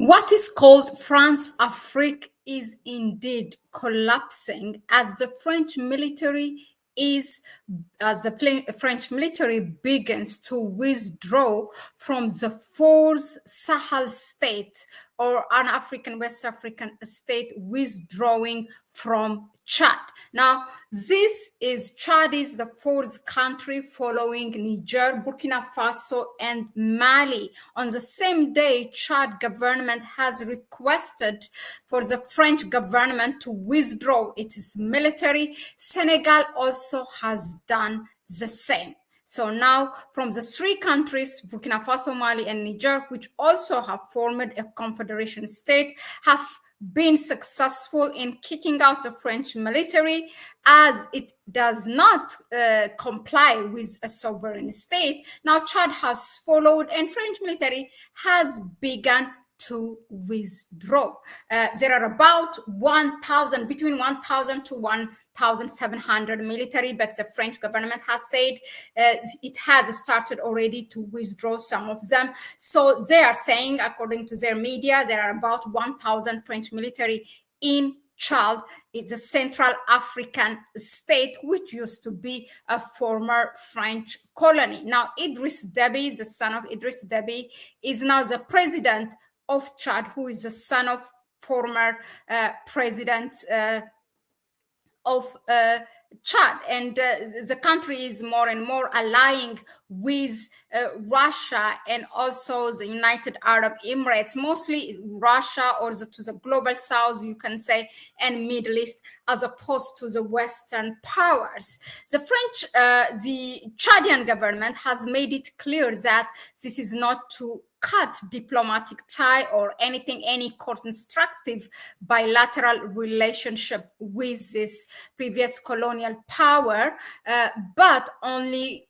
What is called Franceafrique is indeed collapsing as the French military French military begins to withdraw from the four Sahel states, or an African West African state withdrawing from Chad. Now, Chad is the fourth country following Niger, Burkina Faso, and Mali. On the same day, Chad government has requested for the French government to withdraw its military. Senegal also has done the same. So now, from the three countries, Burkina Faso, Mali, and Niger, which also have formed a confederation state, have been successful in kicking out the French military, as it does not comply with a sovereign state. Now Chad has followed, and French military has begun to withdraw. There are about 1,000, between 1,000 to 1,700 military, but the French government has said it has started already to withdraw some of them. So they are saying, according to their media, there are about 1,000 French military in Chad. It's a Central African state, which used to be a former French colony. Now, Idriss Deby, the son of Idriss Deby, is now the president of Chad, who is the son of former president of Chad, and the country is more and more aligning with Russia and also the United Arab Emirates, mostly Russia, or to the global south, you can say, and Middle East, as opposed to the Western powers. The Chadian government has made it clear that this is not to cut diplomatic tie or any constructive bilateral relationship with this previous colonial power, but only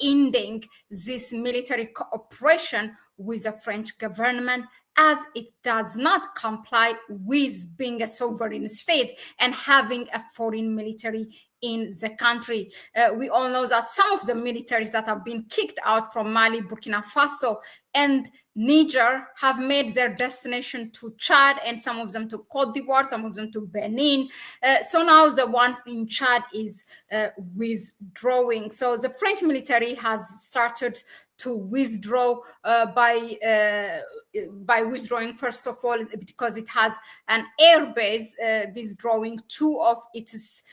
ending this military cooperation with the French government, as it does not comply with being a sovereign state and having a foreign military in the country. We all know that some of the militaries that have been kicked out from Mali, Burkina Faso, and Niger have made their destination to Chad, and some of them to Cote d'Ivoire, some of them to Benin. So now the one in Chad is withdrawing. So the French military has started to withdraw by withdrawing, first of all, because it has an air base, withdrawing two of its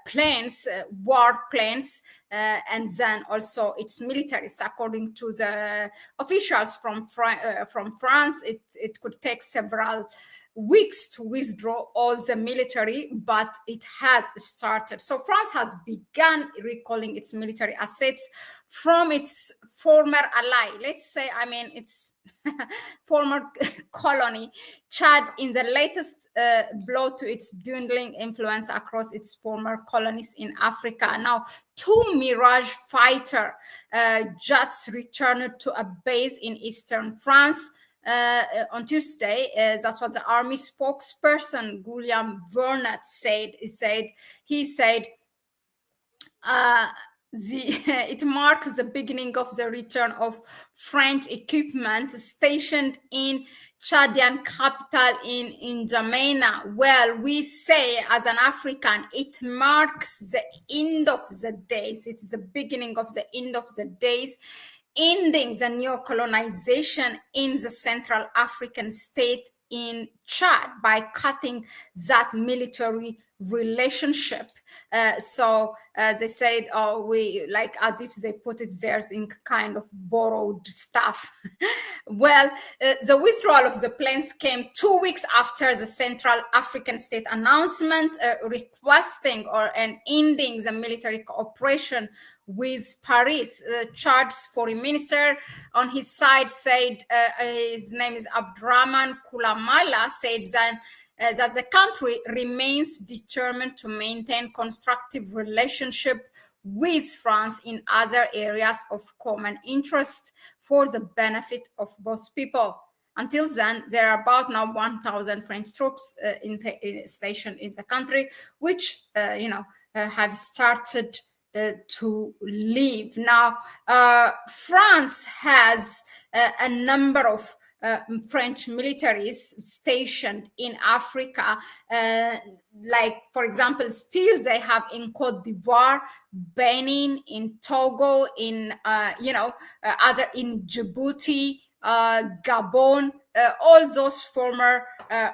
planes, war planes, and then also its militaries. According to the officials from France, it could take several weeks to withdraw all the military, but it has started. So France has begun recalling its military assets from its former ally, let's say, its former colony, Chad, in the latest blow to its dwindling influence across its former colonies in Africa. Now, two Mirage fighter jets returned to a base in eastern France on Tuesday. That's what the army spokesperson Guillaume Vernet said. He said it marks the beginning of the return of French equipment stationed in Chadian capital in N'Djamena. Well, we say as an African, it marks the end of the days. It's the beginning of the end of the days, ending the neo-colonization in the Central African state in Chad by cutting that military relationship. So they said, we, like, as if they put it there in kind of borrowed stuff. Well, the withdrawal of the planes came 2 weeks after the Central African state announcement requesting and ending the military cooperation with Paris. Chad's foreign minister on his side said, his name is Abdrahman Koulamala, said that the country remains determined to maintain constructive relationship with France in other areas of common interest for the benefit of both people. Until then, there are about now 1,000 French troops stationed in the country, which have started to leave. Now, France has a number of French militaries stationed in Africa. Like, for example, still they have in Cote d'Ivoire, Benin, in Togo, in other in Djibouti, Gabon, all those former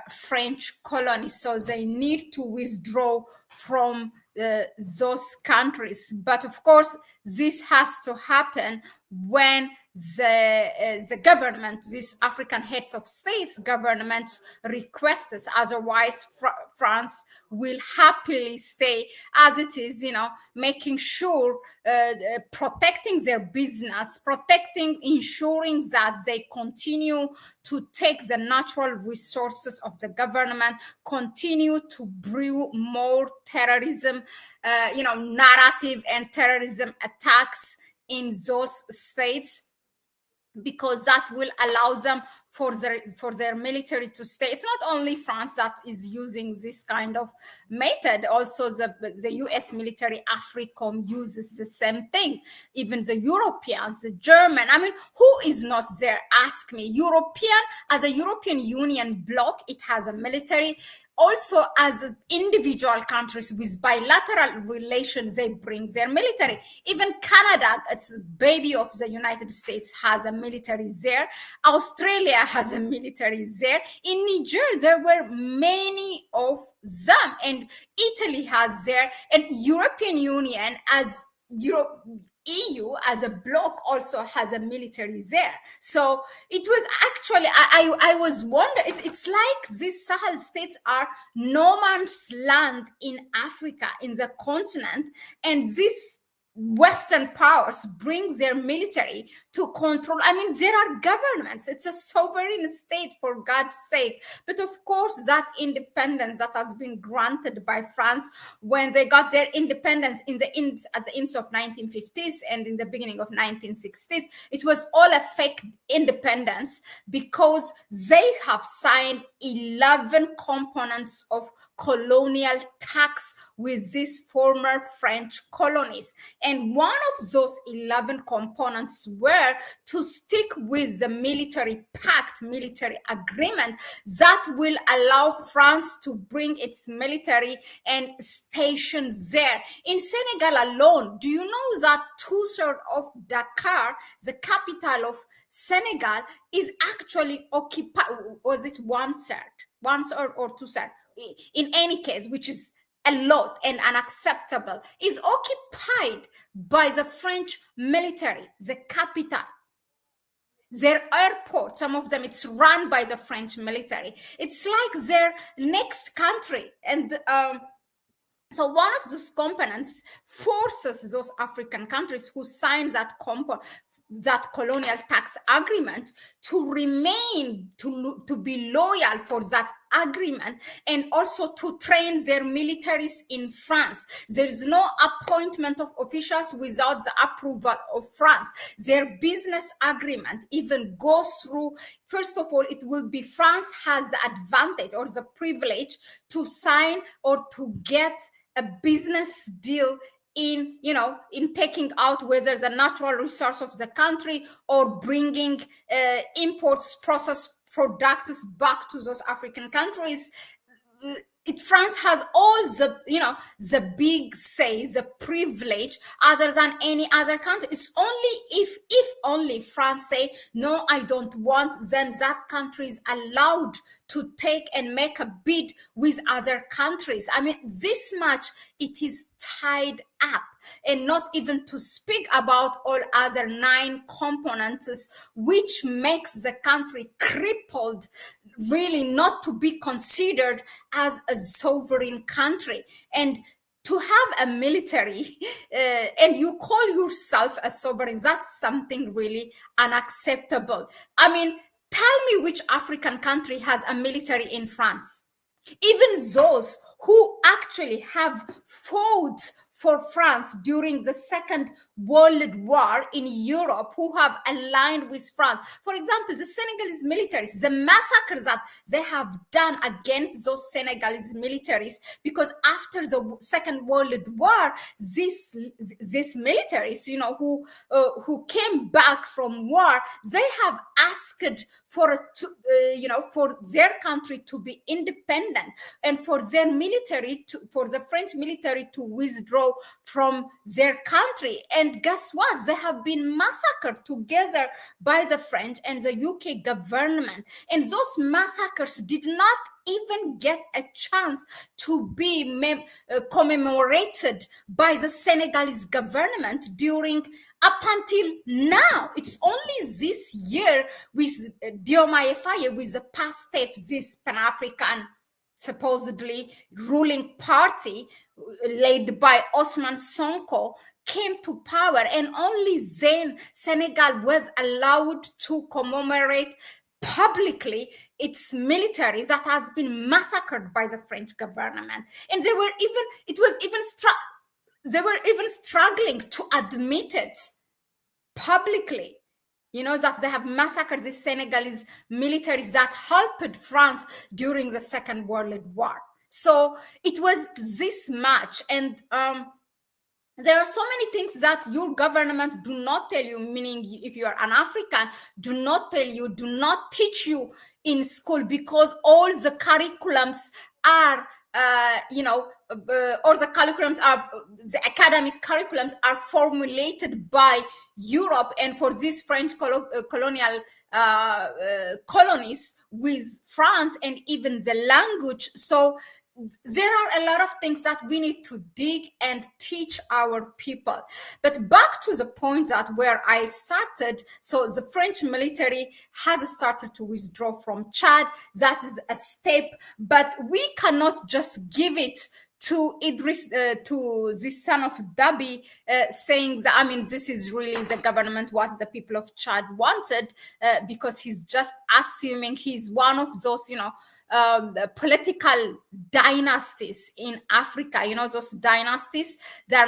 French colonies. So they need to withdraw from those countries. But of course, this has to happen when the government, these African heads of states, governments request this. Otherwise, France will happily stay as it is, making sure protecting their business, ensuring that they continue to take the natural resources of the government, continue to brew more terrorism, narrative and terrorism attacks in those states, because that will allow them for their military to stay. It's not only France that is using this kind of method. Also the US military, AFRICOM, uses the same thing. Even the Europeans, the German, I mean, who is not there? Ask me. As a European Union bloc, it has a military. Also, as individual countries with bilateral relations, they bring their military. Even Canada, it's a baby of the United States, has a military there. Australia has a military there. In Niger, there were many of them. And Italy has there. And European Union as EU as a bloc also has a military there. So it was actually, I was wondering, it's like these Sahel states are no man's land in Africa, in the continent, and this Western powers bring their military to control. I mean, there are governments. It's a sovereign state, for God's sake. But of course, that independence that has been granted by France when they got their independence at the end of 1950s and in the beginning of 1960s, it was all a fake independence because they have signed 11 components of colonial tax with these former French colonies. And one of those 11 components were to stick with the military pact, military agreement that will allow France to bring its military and station there. In Senegal alone, do you know that 2/3 of Dakar, the capital of Senegal, is actually occupied? Was it 1/3? 1/3 or 2/3? In any case, which is a lot and unacceptable, is occupied by the French military, the capital. Their airport, some of them, it's run by the French military. It's like their next country. And so one of those components forces those African countries who signed that colonial tax agreement to remain, to be loyal for that agreement, and also to train their militaries in France. There is no appointment of officials without the approval of France. Their business agreement even goes through, first of all, it will be France has the advantage or the privilege to sign or to get a business deal in taking out whether the natural resource of the country or bringing imports, processed products back to those African countries. France has all the big say, the privilege, other than any other country. It's only if only France say, no, I don't want, then that country is allowed to take and make a bid with other countries. I mean, this much it is tied up. And not even to speak about all other 9 components, which makes the country crippled, really not to be considered as a sovereign country. And to have a military and you call yourself a sovereign, that's something really unacceptable. I mean, tell me which African country has a military in France? Even those who actually have fought for France during the Second World War in Europe, who have aligned with France. For example, the Senegalese militaries, the massacres that they have done against those Senegalese militaries, because after the Second World War, these militaries, who came back from war, they have asked for for their country to be independent, and for their military for the French military to withdraw from their country. And guess what? They have been massacred together by the French and the UK government. And those massacres did not even get a chance to be commemorated by the Senegalese government during up until now. It's only this year with Diomaye Faye, with the PASTEF, this Pan-African supposedly ruling party led by Osman Sonko, came to power, and only then Senegal was allowed to commemorate publicly its military that has been massacred by the French government. And they were even struggling to admit it publicly, that they have massacred the Senegalese militaries that helped France during the Second World War. So it was this much. And there are so many things that your government do not tell you, meaning if you are an African, do not teach you in school, because all the curriculums are, the academic curriculums are formulated by Europe, and for these French colonial colonies with France, and even the language. So there are a lot of things that we need to dig and teach our people. But back to the point that where I started, so the French military has started to withdraw from Chad. That is a step, but we cannot just give it to Idris, to the son of Dabi, saying that, this is really the government, what the people of Chad wanted, because he's just assuming he's one of those, political dynasties in Africa. Those dynasties, they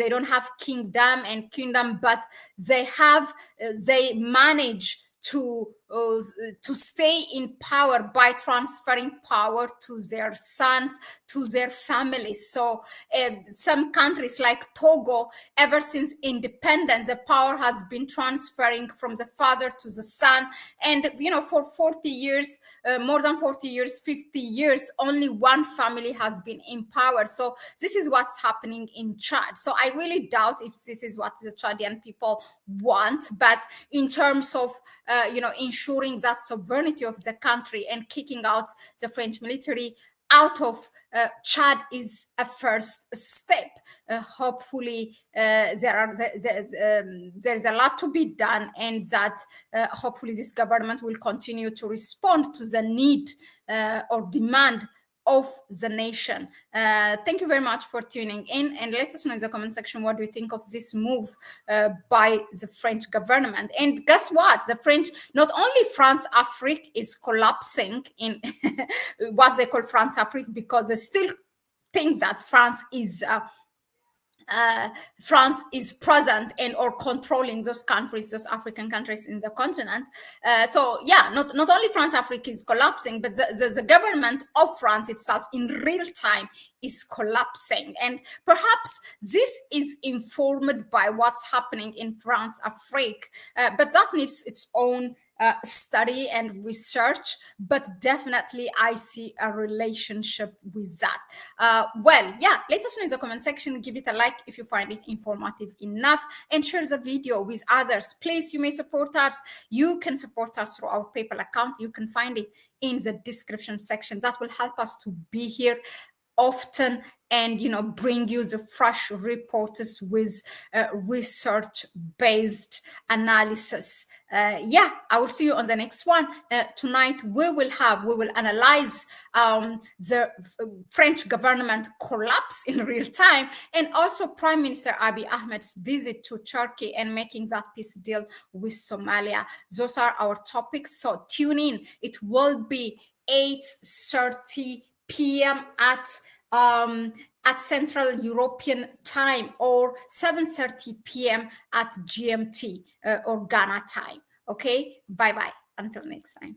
don't have kingdom, but they manage to stay in power by transferring power to their sons, to their families. So some countries like Togo, ever since independence, the power has been transferring from the father to the son. And, for 40 years, more than 40 years, 50 years, only one family has been in power. So this is what's happening in Chad. So I really doubt if this is what the Chadian people want. But in terms of, ensuring that sovereignty of the country and kicking out the French military out of Chad is a first step. Hopefully, there's a lot to be done, and that hopefully this government will continue to respond to the need or demand of the nation. Thank you very much for tuning in, and let us know in the comment section what do you think of this move by the French government. And guess what? The French, not only Franceafrique is collapsing in what they call Franceafrique, because they still think that France is present and or controlling those countries, those African countries in the continent. So yeah, not only Franceafrique is collapsing, but the government of France itself in real time is collapsing. And perhaps this is informed by what's happening in Franceafrique, but that needs its own study and research, but definitely I see a relationship with that. Well, yeah, let us know in the comment section, give it a like if you find it informative enough, and share the video with others. Please, you may support us. You can support us through our PayPal account. You can find it in the description section. That will help us to be here often and bring you the fresh reports with research-based analysis. Yeah, I will see you on the next one. Tonight we will analyze the French government collapse in real time, and also Prime Minister Abiy Ahmed's visit to Turkey and making that peace deal with Somalia. Those are our topics, so tune in. It will be 8:30 p.m. at Central European time, or 7:30 p.m. at GMT or Ghana time. Okay, bye-bye. Until next time.